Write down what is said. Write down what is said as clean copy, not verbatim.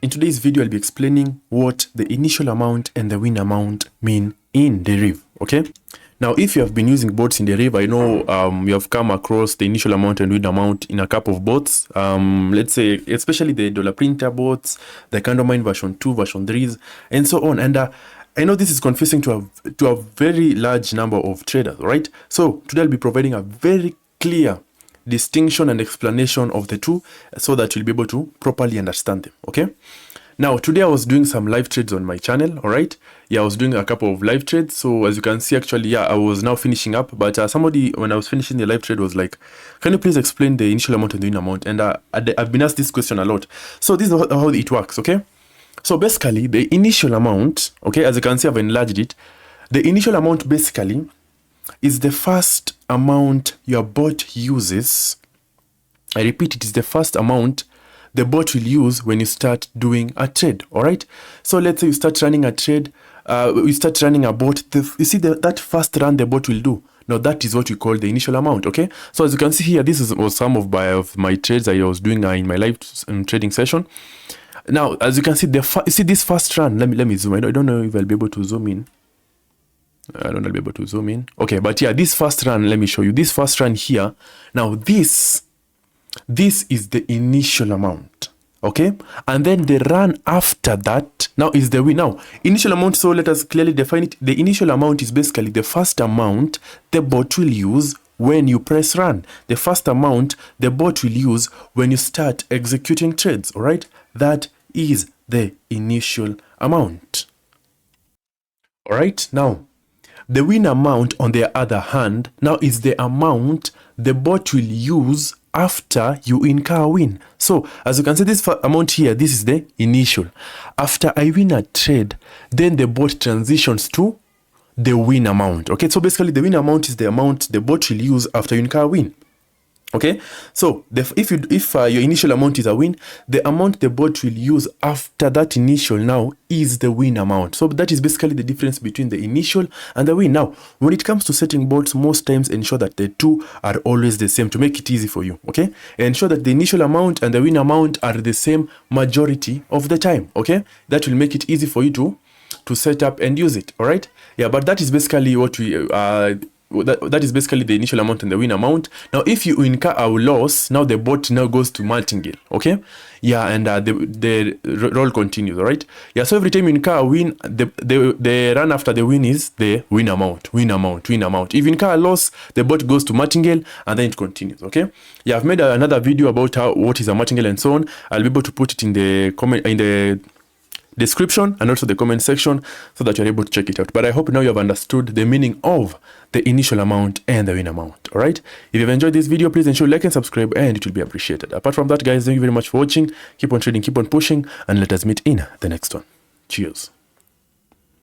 In today's video, I'll be explaining what the initial amount and the win amount mean in Deriv, okay? Now, if you have been using bots in Deriv, I know you have come across the initial amount and win amount in a couple of bots. Let's say, especially the dollar printer bots, the CandleMine version 2, version 3s, and so on. And I know this is confusing to a very large number of traders, right? So today I'll be providing a very clear distinction and explanation of the two so that you'll be able to properly understand them, okay? Now, today I was doing some live trades on my channel, all right? Yeah, I was doing a couple of live trades. So as you can see, actually, yeah, I was now finishing up. But somebody, when I was finishing the live trade, was like, can you please explain the initial amount and the win amount? And I've been asked this question a lot. So this is how it works, okay? So basically, the initial amount, okay, as you can see, I've enlarged it. The initial amount basically is the first amount your bot uses. I repeat, it is the first amount the bot will use when you start doing a trade, all right? So let's say you start running a trade, you start running a bot. You see that first run the bot will do. Now that is what we call the initial amount, okay? So as you can see here, this was some of my trades I was doing in my live trading session. Now, as you can see, you see this first run. Let me zoom. I don't know if I'll be able to zoom in. I don't know if I'll be able to zoom in. Okay, but yeah, this first run, let me show you. This first run here. Now, this is the initial amount, okay? And then the run after that now is the win. Now, initial amount, so let us clearly define it. The initial amount is basically the first amount the bot will use when you press run. The first amount the bot will use when you start executing trades, all right? That is the initial amount. All right, now, the win amount, on the other hand, now is the amount the bot will use after you incur a win. So, as you can see, this amount here, this is the initial. After I win a trade, then the bot transitions to the win amount. Okay, so basically the win amount is the amount the bot will use after you incur a win. Okay, so if your initial amount is a win, the amount the bot will use after that initial now is the win amount. So that is basically the difference between the initial and the win. Now, when it comes to setting bots, most times ensure that the two are always the same to make it easy for you, okay? Ensure that the initial amount and the win amount are the same majority of the time, okay? That will make it easy for you to set up and use it, all right? Yeah, but that is basically what we that is basically the initial amount and the win amount. Now, if you incur a loss, now the bot now goes to martingale, okay? Yeah, and the roll continues, all right? Yeah, so every time you incur a win, the run after the win is the win amount, win amount, win amount. If you incur a loss, the bot goes to martingale and then it continues, okay? Yeah, I've made another video about what is a martingale and so on. I'll be able to put it in the comment, in the description and also the comment section so that you're able to check it out. But I hope now you have understood the meaning of the initial amount and the win amount, all right? If you've enjoyed this video, please ensure you like and subscribe, and it will be appreciated. Apart from that, guys, thank you very much for watching. Keep on trading, keep on pushing, and let us meet in the next one. Cheers.